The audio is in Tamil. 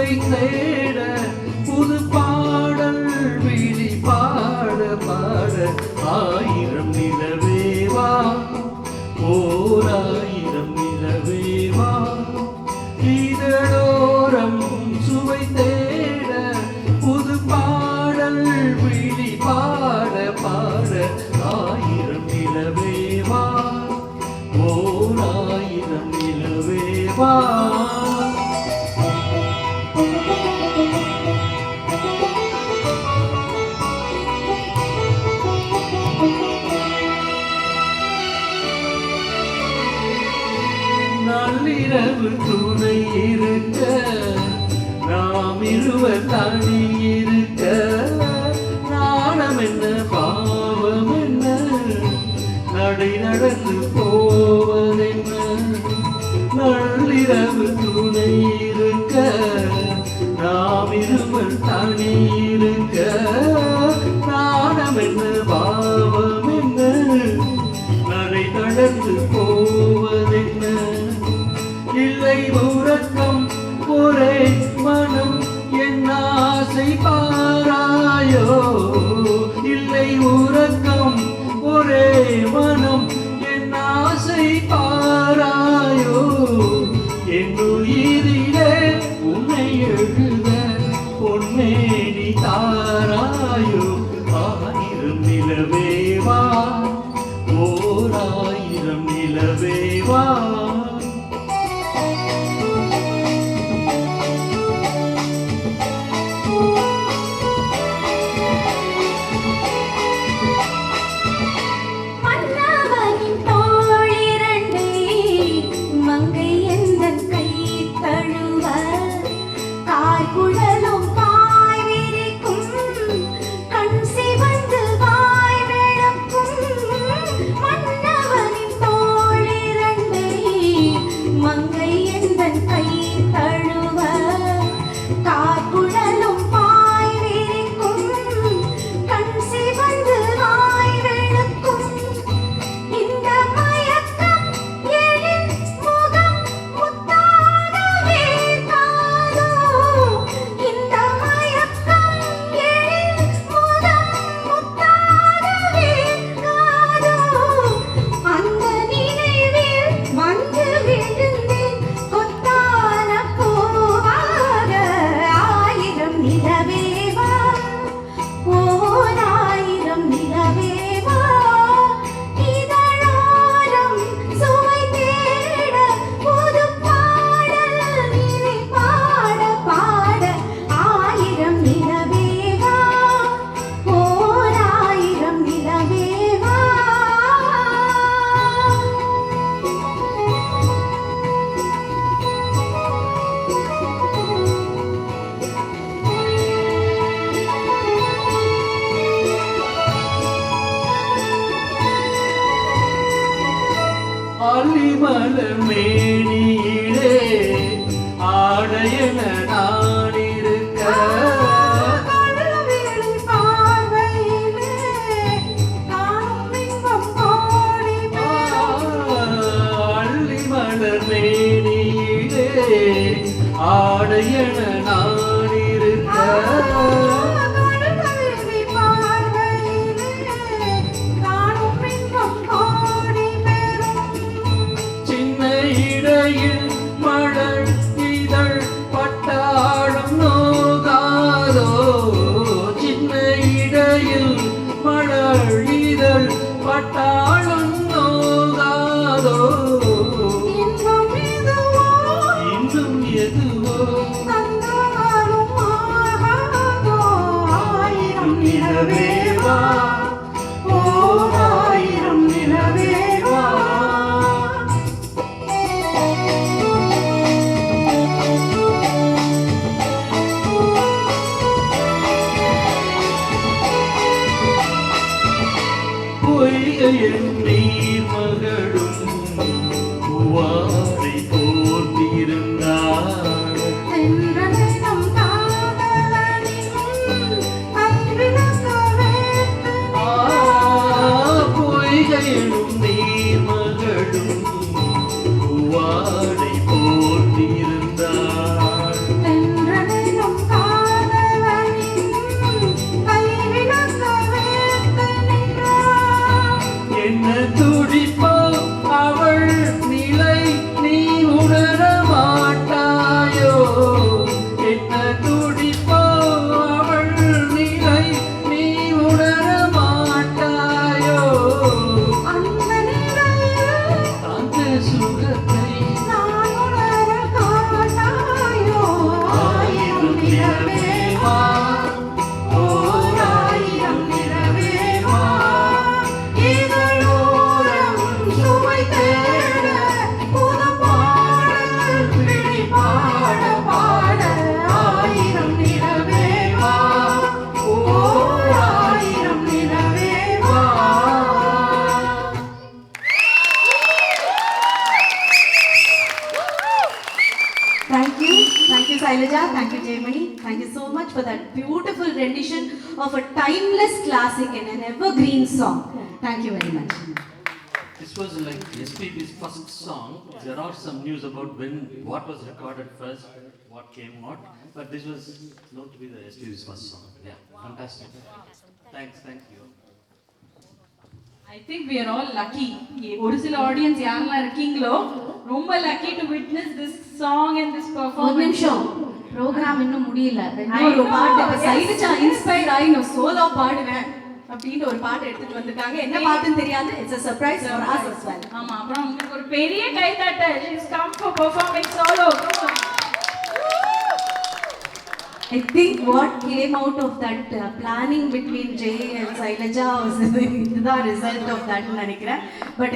சுவை தேட புது பாடல் விழி பாட பாட ஆயிரம் நிலவேவா ஓர் ஆயிரம் நிலவேவா இதழோரம் சுவை தேட புது பாடல் விழி பாட பாட ஆயிரம் நிலவேவா ஓர் ஆயிரம் நிலவேவா நள்ளிரவு துணை இருக்க நாம் இருவர் தனி இருக்க நாணம் என்ன பாவம் என்ன நடை நடந்து போவதென்ன நள்ளிரவு துணை இருக்க நாம் இருவர் தனி இருக்க நாணம் என்ன பாவம் என்ன நடை நடந்து போவதென்ன இல்லை உறக்கம் ஒரே மனம் என் ஆசை பாராயோ இல்லை உறக்கம் ஒரே மனம் என் ஆசை பாராயோ என் உயிரிலே உன்னை எழுத பொன்னேனி தாராயோ ஆயிரம் நிலவேவா ஓர் ஆயிரம் நிலவேவா அலிமலர் மேனியிலே ஆடையன நான் இருக்க அள்ளிமலர் மேனியிலே ஆடையன நான் இருக்க மலர் இதழ் பட்டாளம் நோகாதோ சின்ன இடையில் மலர் இதழ் பட்டாளம் நோகாதோ இன்னும் எதுவோ you, Sailaja. Thank you, Jaymani. Thank you so much for that beautiful rendition of a timeless classic and an evergreen song. Thank you very much. This was like SPB's first song. There are some news about what was recorded first, what came out, but this was known to be the SPB's first song. Yeah, fantastic. Thank you. I think we are all lucky. ஒரு சில ஆடியன்ஸ் யாரெல்லாம் இருக்கீங்களோ ரொம்ப lucky to witness this song and this performance. ஒரு நிமிஷம், ப்ரோக்ராம் இன்னும் முடியல. ஒரு பாட்டு சைலஜா இன்ஸ்பயர் ஆகி நான் சோலோ பாடுவேன் அப்படின்ற ஒரு பாட்டு எடுத்துட்டு வந்திருக்காங்க. என்ன பாட்டுன்னு தெரியாது. It's a surprise for us as well. ஆமா, அப்புறம் உங்களுக்கு ஒரு பெரிய கைதட்டல். She has come for performing solo. I think what came out of that planning between Jay and Sailaja was the result of that நினைக்கிறேன். But